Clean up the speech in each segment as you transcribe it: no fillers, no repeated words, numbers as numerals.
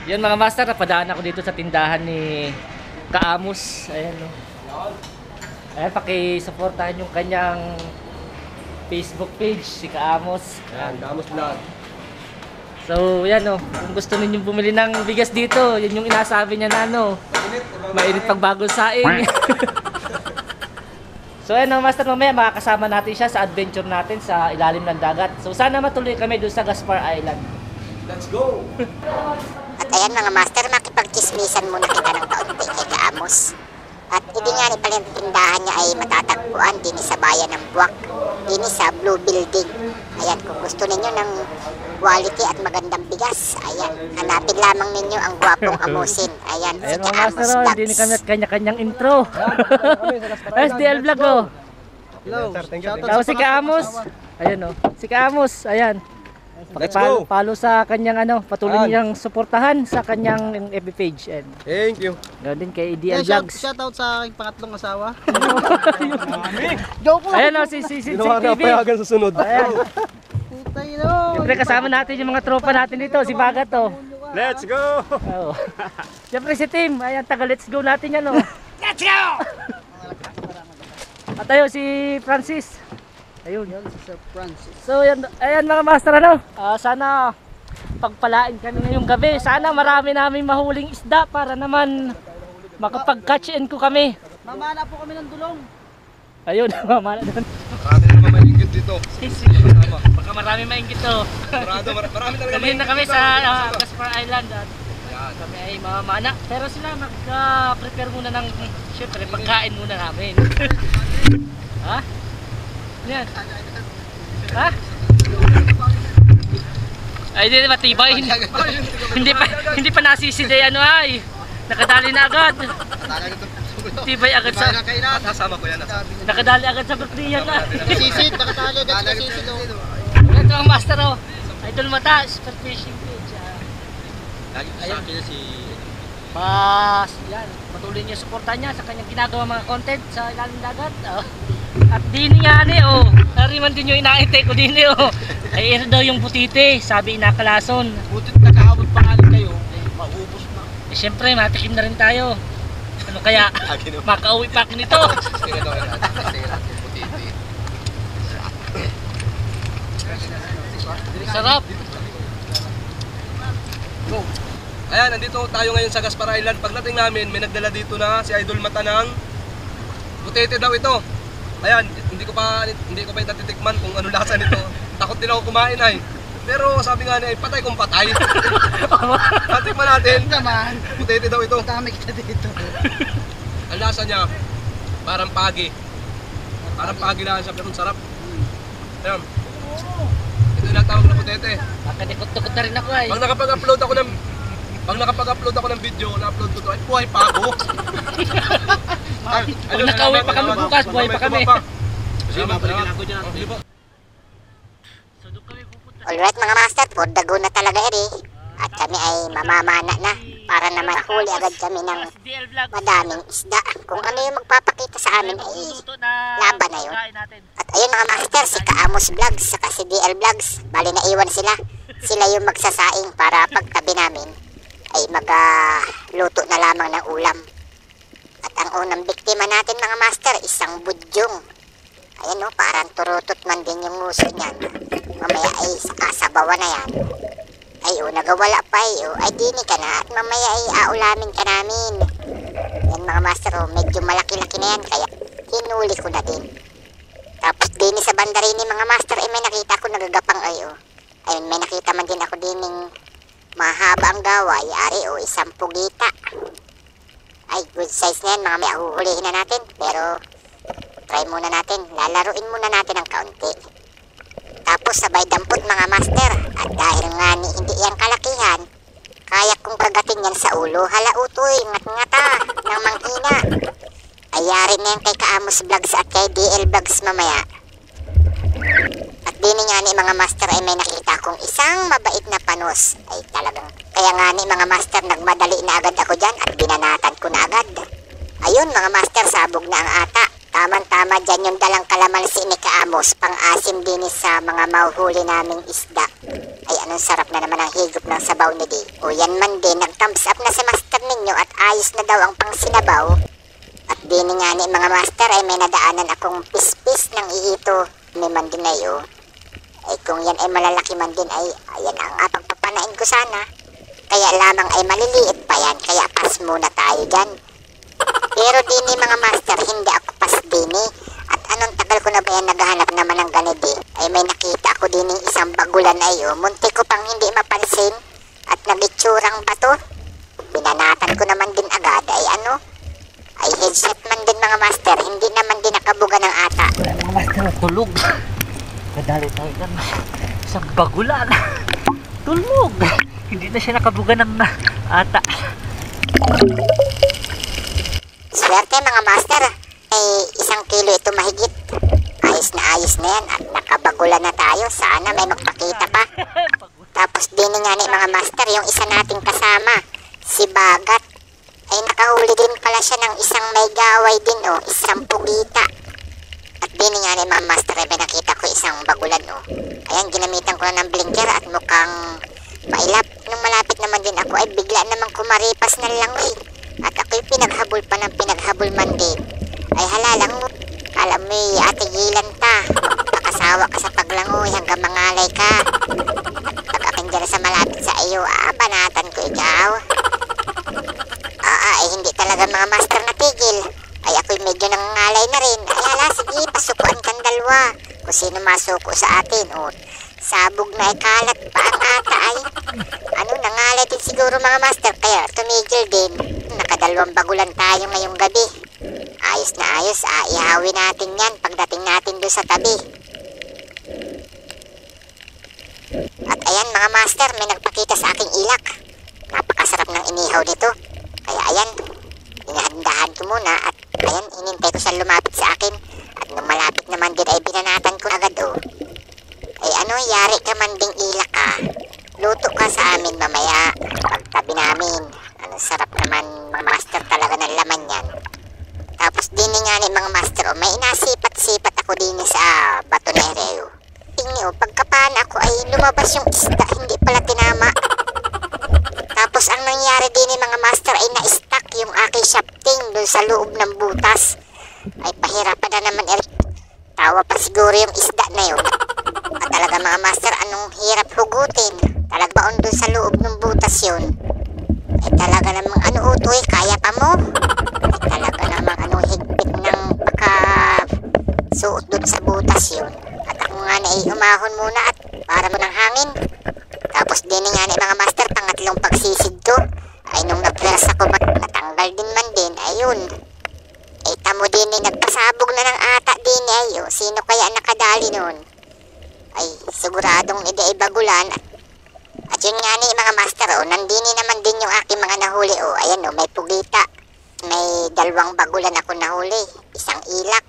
Yun mga master, napadaan ako dito sa tindahan ni Kaamos. Ayan o. Ayan, pakisuportahan yung kanyang Facebook page, si Kaamos. Ayan, Kaamos Vlog. So, yan o. Kung gusto ninyong bumili ng bigas dito, yun yung inasabi niya na ano. Mainit pag bagong saing. So, ayan mga master, mamaya makakasama natin siya sa adventure natin sa ilalim ng dagat. So, sana matuloy kami doon sa Gaspar Island. Let's go! At ayan mga master, makipagchismisan muna kita ng kaunti kay Kaamos. At hindi nga ni pala yung tindahan niya ay matatagpuan din sa bayan ng Buwak, din sa Blue Building. Ayan, kung gusto ninyo ng quality at magandang bigas, ayan, hanapin lamang ninyo ang gwapong Amusin. Ayan, si Ayan mga Kaamos master, oh, hindi ni kami at kanya-kanyang intro. SDL Vlog o. Hello, thank you. Tapos si Kaamos. Ayan o. Si Kaamos, ayan. Let's go! Follow sa kanyang ano, patuloy niyang suportahan sa kanyang FB page. And Thank you. ganoon din kay DL Vlogs. Shout out sa aking pangatlong asawa. Ayan o, si Ginawa na TV. payagan sa sunod. Ayan. Putay no. Siyempre kasama natin yung mga tropa natin dito, si Bagat o. Let's go! Oo. Siyempre si Tim, ayan, taga let's go natin yan o. Let's go! At ayun, si Francis. Ayun. Sir Francis. So yan, ayan mga master ano, sana pagpalain kami ngayong gabi. Sana marami namin mahuling isda para naman makapag-catch and ko kami. Mamana po kami ng dulong. Ayun, mamala doon. Marami naman maingit dito. Baka marami maingit to. Marami talaga Kami na kami sa Gaspar Island at kami ay mamana. Pero sila mag-prepare muna ng, syempre, pagkain muna namin. Ha? Yan. Ha? Ay, hindi matibay. Hindi pa nasisiday ano ay. Nakadali na agad. Tibay agad sa. Sasama ko yan. Nakadali agad sa bakriyan na. Sisid, nakatali agad sa sisid. Ito ang master oh. Idol Mata, Super Fishing Page. Lagi ko sa akin si... Yan. Patuloy niya suportahan niya sa kanyang ginagawa mga content sa ilalim dagat. At din nga ni oh. Nariman din yung inaintay ko din oh. Ay ito daw yung butite, sabi inakalason. Butit nakaabot pa nga kayo. Maubos na. Eh syempre, matikim na rin tayo. Ano kaya? Makauwi pa ako nito. Sarap. Ayan, nandito tayo ngayon sa Gaspar Island. Pagdating namin, may nagdala dito na si Idol Mata ng butete daw ito. Ayan, hindi ko pa itatitikman kung ano lasa nito. Takot din ako kumain ay. Pero sabi nga niya, patay kung patay. Tatikman natin. Naman. Butete daw ito. Matami kita dito. Ang lasa niya, parang pagi. Parang pagi lang siya, pero ang sarap. Ayan. Ito yung natawag na butete. Makanikot-tukot na rin ako ay. Pag nakapag-upload ako ng video, na-upload ko to, ay buhay pa ako. Pag nakauwi pa kami bukas, buhay pa kami. Sige, mabalikan ako dyan. Alright mga master, for the go na talaga eri. At kami ay mamamana na para naman huli agad kami ng madaming isda. Kung ano yung magpapakita sa amin ay laban na yun. At ayun mga master, si Kaamos Vlogs saka si DL Vlogs, bali na iwan sila. Sila yung magsasaing para pagtabi namin ay magluto na lamang ng ulam. At ang unang biktima natin mga master, isang budyong. Ayan o, parang turutot man din yung nguso niyan. Mamaya ay kasabawan na yan. Ay o, nagawala pa ay dini ka na at mamaya ay aulamin ka namin. Yan mga master o, medyo malaki-laki na yan kaya hinuli ko na din. Tapos dini sa banda rin ni mga master ay may nakita ko nagagapang ay o. Ayun, may nakita man din ako dining mahaba ang gawa, yari o, isang pugita. Ay, good size na yan mga may ahuhulihin na natin. Pero try muna natin, lalaruin muna natin ng kaunti. Tapos sabay dampot mga master. At dahil nga ni hindi yan kalakihan, kaya kong kagatin yan sa ulo. Hala utoy, ngat-ngata ng manghina. Ayari na yan kay Kaamos Vlogs at kay DL Vlogs mamaya. At dini nga ni mga master ay may nakita kong isang mabait na panos. Ay talagang, kaya nga ni mga master nagmadali na agad ako dyan at binanatan ko na agad. Ayun mga master, sabog na ang ata. Tama-tama dyan yung dalang kalamansi ni Kaamos, pang-asim din sa mga mahuhuli naming isda. Ay anong sarap na naman ang higop ng sabaw ni Di. O yan man din, nag-thumbs up na si master ninyo at ayos na daw ang pang sinabaw. At din nga ni mga master ay may nadaanan akong pispis ng iito ni man din ay Ay kung yan ay malalaki man din ay ayan ang pagpapanain ko sana. Kaya lamang ay maliliit pa yan, kaya pas muna tayo dyan. Pero dini mga master, hindi ako pas dini. At anong tagal ko na ba yan naghahanap naman ng ganidi? Ay may nakita ako dini isang bagulan ay munti ko pang hindi mapansin. At nabitsurang bato. Binanatan ko naman din agad ay ay headset man din mga master, hindi naman din nakabuga ng ata. Mga master, tulog. Kadali tayo dyan. Isang bagulan. Tulog. Hindi na siya nakabuga ng ata. Swerte mga master, ay 1 kilo ito mahigit. Ayos na yan at nakabagula na tayo. Sana may magpakita pa. Tapos din nga ni mga master, yung isa nating kasama, si Bagat, ay nakahuli din pala siya ng isang may gaway din isang pugita. At din nga ni mga master, ay may nakita ko isang bagulan Ayan, ginamitan ko na ng blinker at mukhang mailap. Nung malapit naman din ako ay bigla namang kumaripas na langoy. At ako'y pinaghabol pa ng pinaghabol man din. Ay halalang mo, alam mo atigilan ta. Pakasawa ka sa paglangoy hanggang mangalay ka. Pag aking dyan sa malapit sa iyo, banatan ko ikaw. Ay hindi talaga mga master natigil. Ay ako'y medyo nangangalay na rin. Ay hala, sige, pasukuan kang dalawa. Kung sino masuko sa atin, sabog na kalat pa ang ata ay. Nangalay din siguro mga master, kaya tumigil din. Nakadalawang bagulan tayo ngayong gabi. Ayos na ayos, ihawin natin yan pagdating natin doon sa tabi. At ayan mga master, may nagpakita sa aking ilak. Napakasarap ng inihaw nito. Kaya ayan, inahandahan ko muna at ayan, inintay ko siya lumapit sa akin. At nung malapit naman din ay binanatan ko agad Ay yari ka man ding ilak ka. Luto ka sa amin mamaya. Pagtabi namin. Sarap naman mga master talaga ng laman yan. Tapos din nga ni mga master may inasipat-sipat ako din sa bato na Reo. Tingin pagkapan ako ay lumabas yung isda, hindi pala tinama. Tapos ang nangyari din ni mga master ay na-stuck yung aking shafting dun sa loob ng butas. Ay pahirapan na naman tawa pa siguro yung isda na yun. At talaga mga master, anong hirap hugutin. Talaga baon dun sa loob ng butas yun. Ay talaga namang utoy, kaya pa mo. Ay talaga namang higpit ng suot dun sa butas yun. At ako nga na umahon muna at para mo ng hangin. Tapos din nga na mga master, pangatlong pagsisid ko. Ay nung nagpwersa ko natanggal din man din, ayun. Ay tamo din nagpasabog na ng ata din ayo. Sino kaya nakadali nun? Ay siguradong edi ay bagulan. At yun nga ni mga master nandini naman din yung aking mga nahuli ayan may pugita. May 2 bagulan ako nahuli. Isang ilak,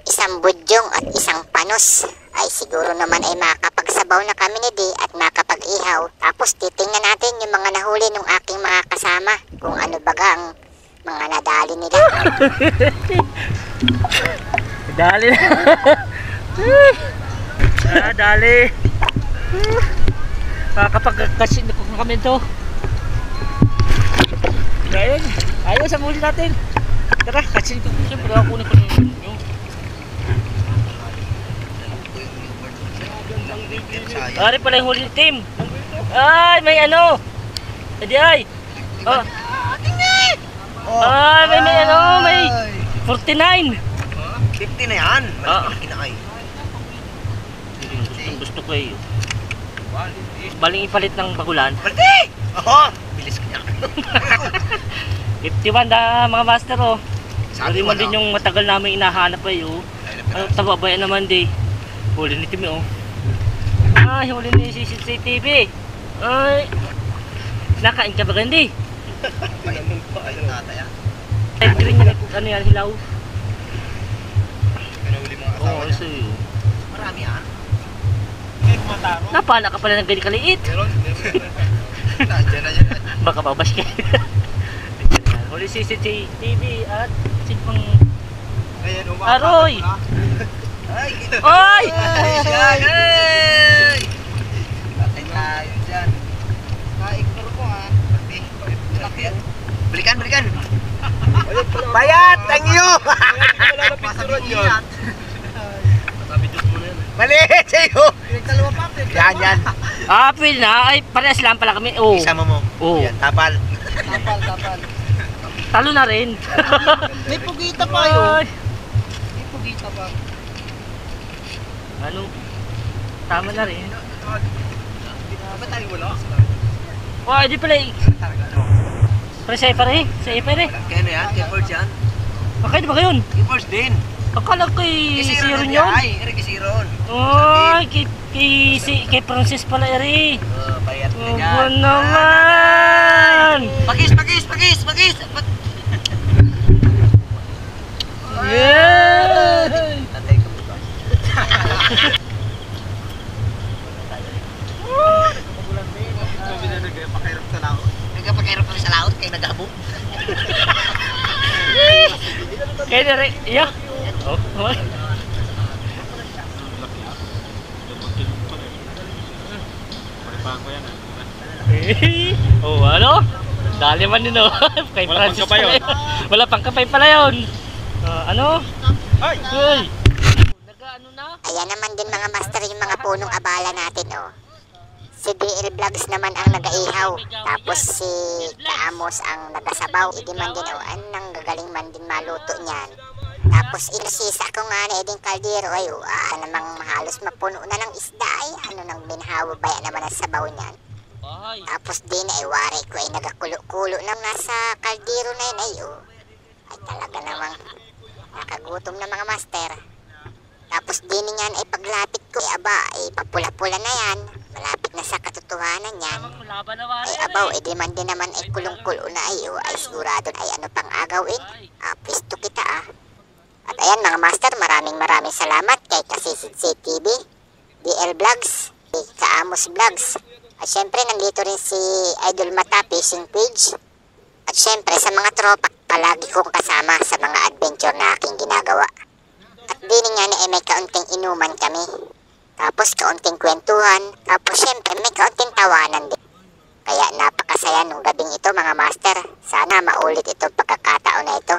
isang budyong at isang panos. Ay siguro naman ay makapagsabaw na kami ni Di at makapag-ihaw. Tapos titingnan natin yung mga nahuli ng aking mga kasama. Kung ano baga ang mga nadali nila. Dali. Dali. Kakapag-kasin ko kami ito. Ayun. Ayun sa muli natin. Tara, kasin ko. Siyempre ako na yung Ari pala yung huli team. Ay, may Edi ay. Ay, may may 49. 50 na yan. Malaki na kayo. Gusto ko baling ipalit ng bagulan. Balti! Bilis ka niya. 51 mga master Sabi mo din yung matagal namin inahanap tababayan naman di. Huli ni Timmy Ay, huli ni CCTV. Ay, nakain ka ba gandi? Malamang pa ayun tataya. Ay, green yan, yan, hilaw. Pinahuli mga asawa niya. Marami Napala ka pala ng ganyan kaliit. Meron. Nandiyan na yan. Baka babas ka. Huli CCTV at sipang Aroy! Ay! Ay! Ayun dyan. Na-ignore ko ha. Pati. Laki oh. Balikan, balikan. Ayun pala. Bayat! Thank you! Wala na picturean yun. Sabi Diyos mo na yan. Mali! Sa'yo! Pinagdalawa pa. Yan, yan. Ah, pwede na. Ay, parehas lang pala kami. Oh. Isama mo. Oo. Yan, tapal. Tapal. Talo na rin. May pugita pa yun. Ay. May pugita pa. Ano? Tama na rin. Ba't tayo wala? Oh, di pala eh. Pare, sa'yo pare. Sa'yo pare. Kaya na yan? Kaya first yan? Okay, di ba kayon? Kaya first din. Akala ko kay Siron yun. Ay, Eric Siron. Oh, kay Francis pala eri. Bayat na Oh, yan. naman! Pagis! Yeah! Tatay ko ba? Nagpapakahirap kami sa laot kay naghabog. Kaya na rin. Yeah. Oh, oh. Oh, ano? Dali man din oh. Kay Wala Francis pang kapay pala yun. yun. Wala pang kapay pala yun. Ano? Ay! Uy! Nag-ano na? Ayan naman din mga master yung mga punong abala natin, oh. Si DL Vlogs naman ang nagaihaw. Tapos si Kaamos ang nagasabaw. Hindi man din, oh. Anong gagaling man din maluto niyan. Tapos inisisa ko nga na eding kaldero. Ay, namang halos mapuno na ng isda. Ay, ano nang binhawa baya naman ang sabaw niyan. Ay. Tapos din ay wari ko ay nagakulo-kulo na nasa kaldero na yun. Ay, oh. Ay talaga namang nakagutom na mga master. Tapos din niyan ay paglapit ko ay aba ay papula-pula na yan. Malapit na sa katotohanan yan. Laban na wala Ay abaw ay di man din naman ay kulong-kulo na ay ay sigurado ay ano pang agawin. Pwesto kita ah. At ayan mga master, maraming salamat kay Kasisid TV, DL Vlogs, Kaamos Vlogs. At syempre nandito rin si Idol Mata Fishing Page. At syempre sa mga tropa, palagi kong kasama sa mga adventure na aking ginagawa. At din nga ni may kaunting inuman kami. Tapos kaunting kwentuhan. Tapos syempre may kaunting tawanan din. Kaya napakasaya nung gabing ito mga master. Sana maulit itong pagkakataon na ito.